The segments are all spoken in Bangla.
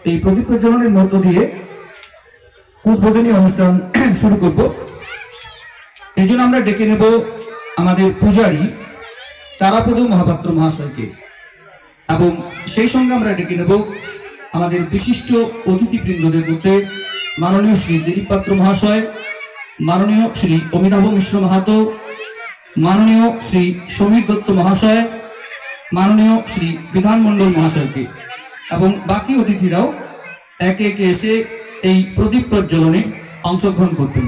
এই প্রদীপ প্রজ্বলনের মধ্য দিয়ে উদ্বোধনী অনুষ্ঠান শুরু করব। এই জন্য আমরা ডেকে নেব আমাদের পূজারী তারাপদ মহাপাত্র মহাশয়কে, এবং সেই সঙ্গে আমরা ডেকে নেব আমাদের বিশিষ্ট অতিথিবৃন্দদের মধ্যে মাননীয় শ্রী দিলীপ পাত্র মহাশয়, মাননীয় শ্রী অমিতাভ মিশ্র মাহাতো, মাননীয় শ্রী সমীর দত্ত মহাশয়, মাননীয় শ্রী বিধানমন্ডল মহাশয়কে, এবং বাকি অতিথিরাও একে একে এসে এই প্রদীপ প্রজ্বলনে অংশগ্রহণ করবেন।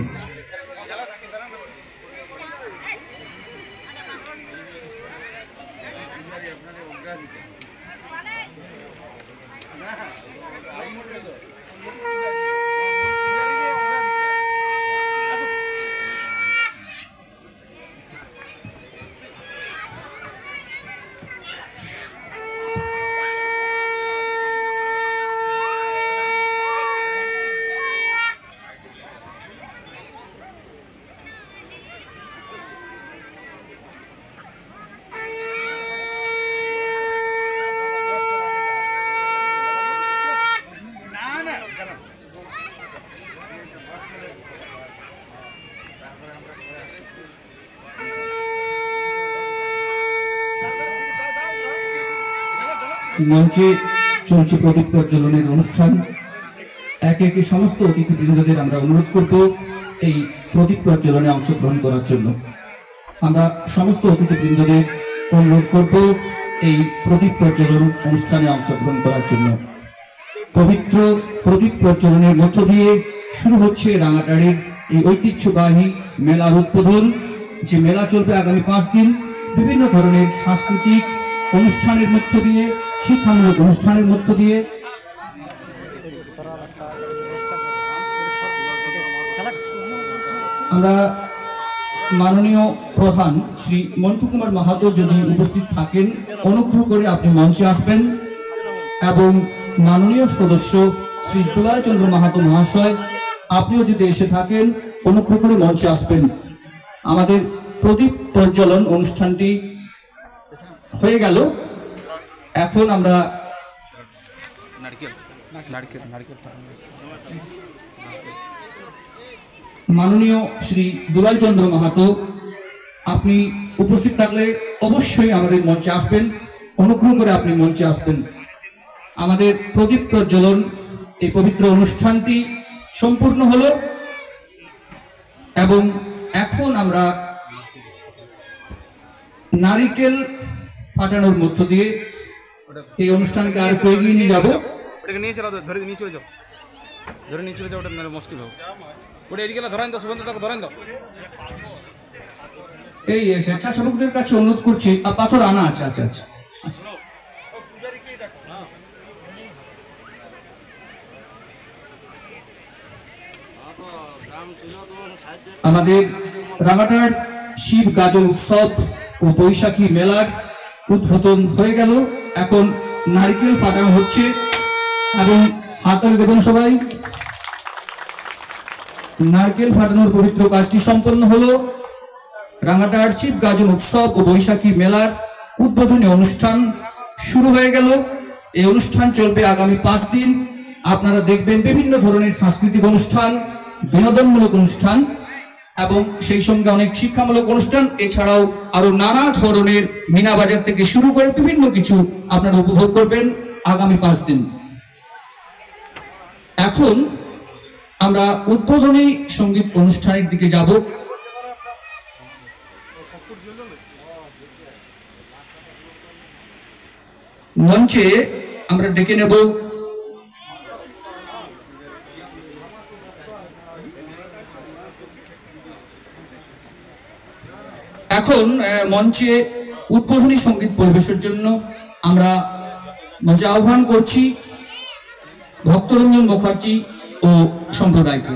মঞ্চে চলছে প্রদীপ প্রজ্বলনের অনুষ্ঠান। একে একে সমস্ত অতিথিবৃন্দদের আমরা অনুরোধ করব এই প্রদীপ প্রজ্বলনে অংশগ্রহণ করার জন্য। আমরা সমস্ত অতিথিবৃন্দদের অনুরোধ করব এই প্রদীপ প্রজ্বলন অনুষ্ঠানে অংশগ্রহণ করার জন্য। পবিত্র প্রদীপ প্রজ্বলনের মধ্য দিয়ে শুরু হচ্ছে রাঙাটাড়ির এই ঐতিহ্যবাহী মেলার উদ্বোধন, যে মেলা চলবে আগামী 5 দিন। বিভিন্ন ধরনের সাংস্কৃতিক অনুষ্ঠানের মধ্য দিয়ে, শিক্ষামূলক অনুষ্ঠানের মধ্য দিয়ে আমরা মাননীয় প্রধান শ্রী মন্টু কুমার মাহাতো যদি উপস্থিত থাকেন, অনুগ্রহ করে আপনি মঞ্চে আসবেন, এবং মাননীয় সদস্য শ্রী দুলাল চন্দ্র মাহাতো মহাশয়, আপনিও যদি এসে থাকেন অনুগ্রহ করে মঞ্চে আসবেন। আমাদের প্রদীপ প্রজ্বলন অনুষ্ঠানটি হয়ে গেল। এখন আমরা মাননীয় শ্রী দুলাল চন্দ্র মাহাতো, আপনি উপস্থিত থাকলে অবশ্যই আমাদের মঞ্চে আসবেন, অনুগ্রহ করে আপনি মঞ্চে আসবেন। আমাদের প্রদীপ প্রজ্বলন এই পবিত্র অনুষ্ঠানটি সম্পূর্ণ হলো, এবং এখন আমরা নারিকেল ফাটানোর মধ্য দিয়ে এই অনুষ্ঠানকে আর এগিয়ে নিয়ে যাবো। ওটাকে নিয়ে চলো, ধরে নিয়ে চলে যাও, ধরে নিয়ে চলে যাও, ওটা নাহলে মুশকিল হবে। ওটা এদিকে ধরেন দাও, সুবন্ত তাকে ধরেন দাও। এই স্বেচ্ছাসেবকদের কাছে অনুরোধ করছি, পাথর আনা আছে। আচ্ছা আচ্ছা, আমাদের রাঙাটার শিব গাজন উৎসব ও বৈশাখী মেলার উদ্বোধন হয়ে গেল। এখন নারিকেল ফাটানো হচ্ছে, এবং হাততালি দেখুন সবাই। নারকেল ফাটানোর পবিত্র কাজটি সম্পন্ন হলো। রাঙাটার শিব গাজন উৎসব ও বৈশাখী মেলার উদ্বোধনী অনুষ্ঠান শুরু হয়ে গেল। এই অনুষ্ঠান চলবে আগামী 5 দিন। আপনারা দেখবেন বিভিন্ন ধরনের সাংস্কৃতিক অনুষ্ঠান, বিনোদনমূলক অনুষ্ঠান, এবং সেই সঙ্গে অনেক শিক্ষামূলক অনুষ্ঠান, এছাড়াও আরো নানা ধরনের মিনা বাজার থেকে শুরু করে বিভিন্ন কিছু আপনারা উপভোগ করবেন আগামী 5 দিন। এখন আমরা উদ্বোধনী সঙ্গীত অনুষ্ঠানের দিকে যাব। মঞ্চে আমরা ডেকে নেব এখন মঞ্চে উদ্বোধনী সঙ্গীত পরিবেশের জন্য আমরা মঞ্চে আহ্বান করছি ভক্তরঞ্জন মুখার্জি ও সম্প্রদায়কে।